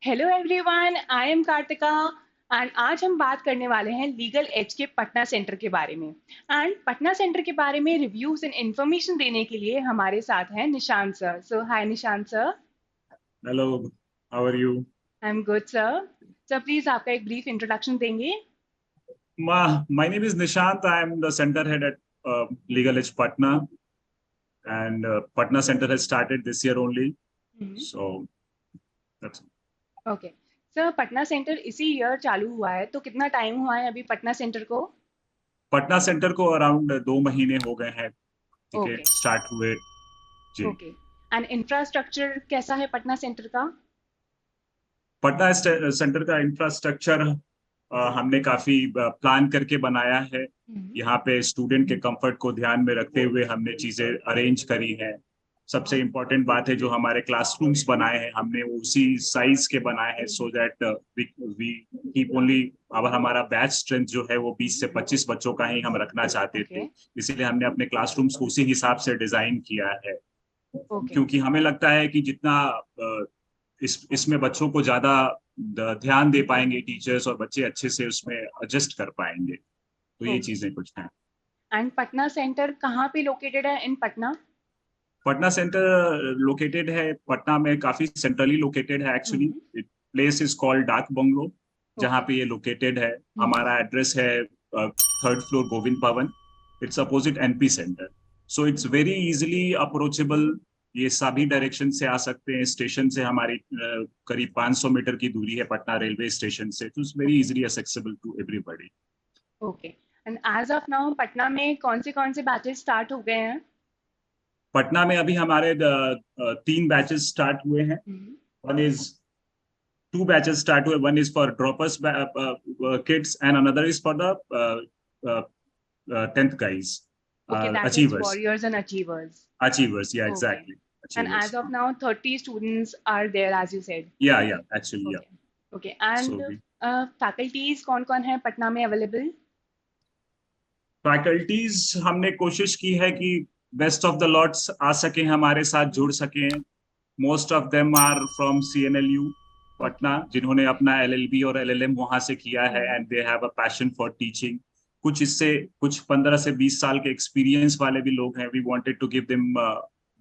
Hello everyone, I am Karthika and आज हम बात करने वाले हैं लीगल एज के पटना सेंटर के बारे में। एंड पटना सेंटर के बारे में रिव्यूज एंड इंफॉर्मेशन देने के लिए हमारे साथ हैं Nishant sir. So hi Nishant sir. Hello, how are you? I am good sir. Sir please आपका एक ब्रीफ इंट्रोडक्शन देंगे? My name is Nishant. I am the center head at Legal Edge Patna, and Patna Center has started this year only. So that's okay sir, Patna centre इसी year चालू हुआ है, तो कितना time हुआ है अभी पटना सेंटर को? पटना सेंटर को अराउंड 2 महीने हो गए हैं। ठीक है, ओके स्टार्ट हुए। जी। ओके। एंड इंफ्रास्ट्रक्चर कैसा है पटना सेंटर का? पटना सेंटर का इंफ्रास्ट्रक्चर हमने काफी प्लान करके बनाया है। यहाँ पे स्टूडेंट के कंफर्ट को ध्यान में रखते हुए हमने चीजें अरेंज करी हैं। सबसे इम्पोर्टेंट बात है, जो हमारे क्लासरूम्स बनाए हैं हमने उसी साइज के बनाए हैं, so that we keep only. अब हमारा बैच स्ट्रेंथ जो है वो 20 से 25 बच्चों का ही हम रखना चाहते थे, इसीलिए हमने अपने क्लासरूम्स को उसी हिसाब से डिजाइन किया है। क्योंकि हमें लगता है कि जितना इसमें बच्चों को ज्यादा ध्यान दे पाएंगे टीचर्स, और बच्चे अच्छे से उसमें एडजस्ट कर पाएंगे। तो ये चीजें कुछ हैं। एंड पटना सेंटर कहाँ पे लोकेटेड है इन पटना? पटना सेंटर लोकेटेड है पटना में, काफी सेंट्रली लोकेटेड है एक्चुअली। प्लेस इज कॉल्ड डाक बंगलो, जहाँ पे ये लोकेटेड है। हमारा एड्रेस है 3rd फ्लोर गोविंद भवन। It's opposite NP centre, so it's very easily approachable. ये सभी डायरेक्शन से आ सकते हैं। स्टेशन से हमारी करीब 500 मीटर की दूरी है पटना रेलवे स्टेशन से, तो it's very easily accessible to everybody. Okay. And as of now Patna में कौन से बैचेस स्टार्ट हो गए हैं? पटना में अभी हमारे 3 बैचेस स्टार्ट हुए हैं। वन इज 2 batches start हुए। One is for droppers kids and another is for the 10th guys, Okay, that is achievers. warriors and achievers. Achievers, yeah, Okay. exactly. And Achievers. as of now, 30 students are there, as you said. Yeah, actually, yeah. Okay. Okay. And So we faculties कौन-कौन है पटना में available? Faculties हमने कोशिश की है कि best of the lots आ सके, हमारे साथ जुड़ सके। Most of them are from CNLU Patna, जिन्होंने अपना LLB और LLM वहां से किया है, and they have a passion for teaching. कुछ 15 से 20 साल के एक्सपीरियंस वाले भी लोग हैं। We wanted to give them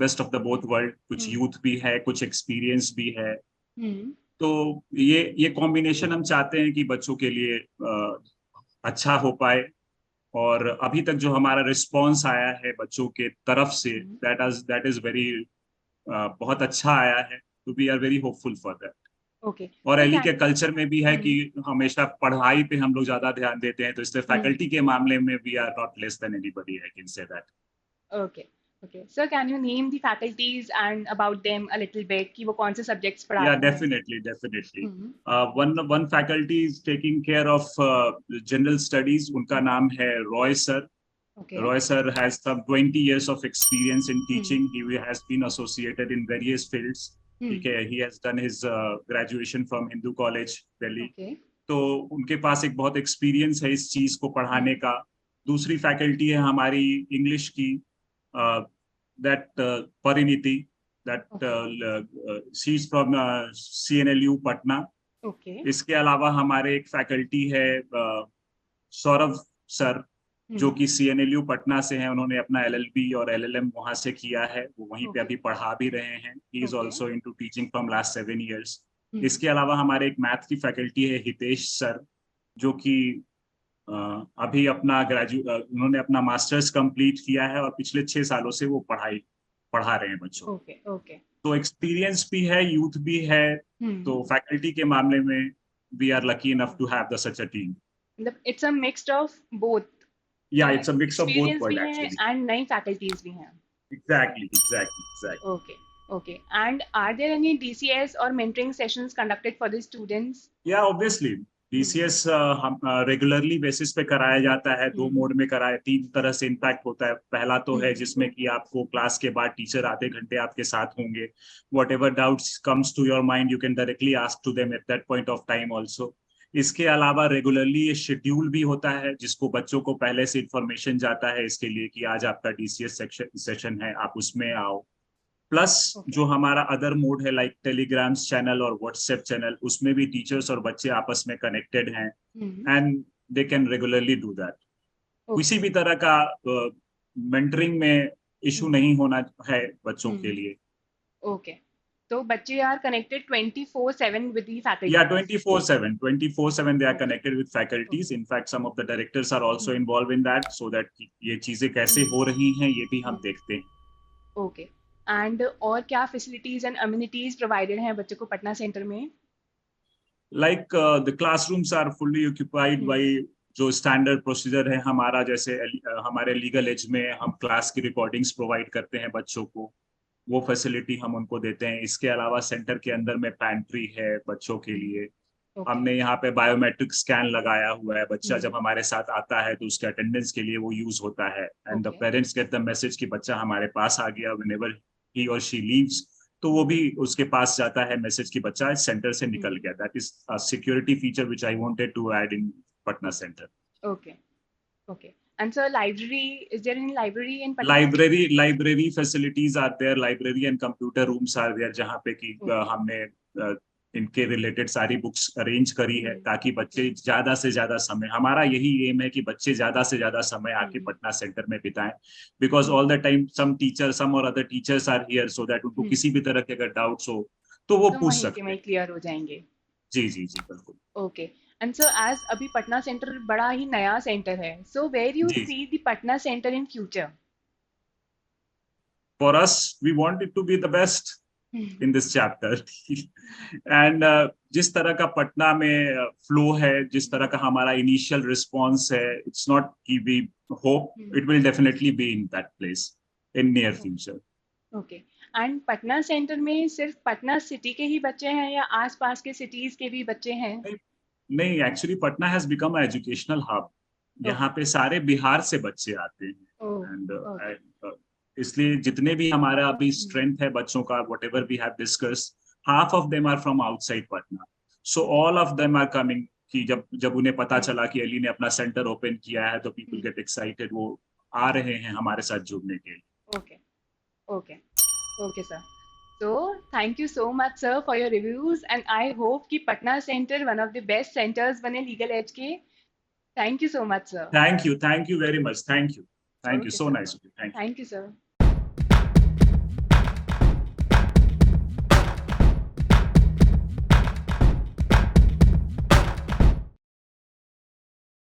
best of the both world. कुछ यूथ भी है, कुछ एक्सपीरियंस भी है। तो ये कॉम्बिनेशन हम चाहते हैं कि बच्चों के लिए अच्छा हो पाए। और अभी तक जो हमारा रिस्पॉन्स आया है बच्चों के तरफ से, दैट इज वेरी बहुत अच्छा आया है। तो we are very hopeful for that. Okay. और So एली के can कल्चर में भी है कि हमेशा पढ़ाई पे हम लोग ज्यादा ध्यान देते हैं, तो इसलिए फैकल्टी के मामले में we are not less than anybody, I can say that. okay. Okay. So can you name the faculties and about them a little bit कि वो कौन से subjects Yeah, पढ़ाते हैं? definitely. One faculty is taking care of general studies. उनका नाम है Roy sir. Okay. Roy sir has some 20 years of experience in teaching. He has been associated in various fields. Okay, he has done his graduation from Hindu College, Delhi. Okay. तो उनके पास एक बहुत experience है इस चीज को पढ़ाने का। दूसरी फैकल्टी है हमारी इंग्लिश की, that Parineeti, that she is from CNLU Patna. Okay. इसके अलावा हमारे एक फैकल्टी है सौरभ सर, जो कि CNLU पटना से हैं। उन्होंने अपना LLB और LLM वहां से किया है, वो वहीं पे अभी पढ़ा भी रहे हैं। He is also into teaching from last 7 years। इसके अलावा हमारे एक मैथ की फैकल्टी है हितेश सर, जो कि अभी अपना उन्होंने अपना मास्टर्स कंप्लीट किया है, और पिछले 6 सालों से वो पढ़ा रहे हैं बच्चों। Okay. Okay. तो एक्सपीरियंस भी है, यूथ भी है। तो फैकल्टी के मामले में we are lucky enough to have such a team. It's a mix of both. Yeah, it's a mix of both experience भी world हैं actually. एंड नई फैकल्टीज भी हैं। Exactly. Okay okay. And are there any DCS और mentoring sessions conducted for the students? या obviously DCS हम regularly basis पे कराया जाता है। 2 मोड में कराया, 3 तरह से इम्पैक्ट होता है। पहला तो है जिसमें कि आपको क्लास के बाद टीचर आधे घंटे आपके साथ होंगे। Whatever doubts comes to your mind, you can directly ask to them at that point of time also. इसके अलावा रेगुलरली ये शेड्यूल भी होता है, जिसको बच्चों को पहले से इंफॉर्मेशन जाता है इसके लिए कि आज आपका DCS सेशन है, आप उसमें आओ। Plus Okay. जो हमारा अदर मोड है लाइक टेलीग्राम्स चैनल और व्हाट्सएप चैनल, उसमें भी टीचर्स और बच्चे आपस में कनेक्टेड हैं and they can regularly do that. किसी भी तरह का मेंटरिंग में इशू नहीं होना है बच्चों के लिए। ओके, तो बच्चे are connected 24/7 with the Yeah, faculties. 24/7 they are Okay. connected with faculties. Okay. In fact, some of the directors are also involved in that, so that ये चीजें कैसे हो रही हैं ये भी हम देखते हैं। ओके, एंड और क्या फैसिलिटीज एंड अम्यूनिटीज प्रोवाइडेड हैं बच्चों को पटना सेंटर में? Like the classrooms are fully occupied by जो स्टैंडर्ड प्रोसीजर है हमारा, जैसे हमारे लीगल एज में हम क्लास की रिकॉर्डिंग्स प्रोवाइड करते हैं बच्चों को, वो फैसिलिटी हम उनको देते हैं। इसके अलावा सेंटर के अंदर में पैंट्री है बच्चों के लिए। हमने यहाँ पे बायोमेट्रिक स्कैन लगाया हुआ है, बच्चा जब हमारे साथ आता है तो उसके अटेंडेंस के लिए वो यूज होता है and the parents get the message कि बच्चा हमारे पास आ गया। व्हेनेवर ही और शी लीव्स तो वो भी उसके पास जाता है मैसेज कि बच्चा सेंटर से निकल गया। That is a security feature which I wanted to add in Patna centre. Okay, okay, and sir library, is there any library in Patna? Library facilities are there, library and computer rooms are there, जहाँ पे कि हमने इनके related सारी books arrange करी है ताकि बच्चे ज्यादा से ज्यादा समय, हमारा यही एम है कि बच्चे ज्यादा से ज्यादा समय आके पटना सेंटर में बिताएं, because all the time some or other teachers are here, so that उनको किसी भी तरह के अगर डाउट्स हो तो वो पूछ सकते हैं। क्लियर हो जाएंगे। जी जी जी बिल्कुल। ओके, एंड सर एज अभी पटना सेंटर बड़ा ही नया सेंटर है, सो वेयर यू जी, see the Patna centre in future? For us we want it to be the best in this chapter and जिस तरह का पटना में फ्लो है, जिस तरह का हमारा इनिशियल रिस्पॉन्स है, इट्स नॉट कि we hope it will definitely be in that place in near future. Okay, and Patna centre में सिर्फ पटना सिटी के ही बच्चे हैं या आसपास के सिटीज के भी बच्चे हैं? नहीं, actually Patna has become educational hub. यहाँ पे सारे बिहार से बच्चे आते हैं एंड इसलिए जितने भी हमारा अभी स्ट्रेंथ है बच्चों का, whatever we have discussed, half of them are from outside Patna, so all of them are coming. कि जब उन्हें पता चला कि अली ने अपना सेंटर ओपन किया है तो पीपल गेट एक्साइटेड, वो आ रहे हैं हमारे साथ जुड़ने के लिए। Okay, okay, okay sir, so thank you so much sir for your reviews and I hope कि Patna centre one of the best centers बने लीगल एज के। Thank you so much sir. Thank you very much, thank you Okay so sir, nice of you, thank you। thank you sir.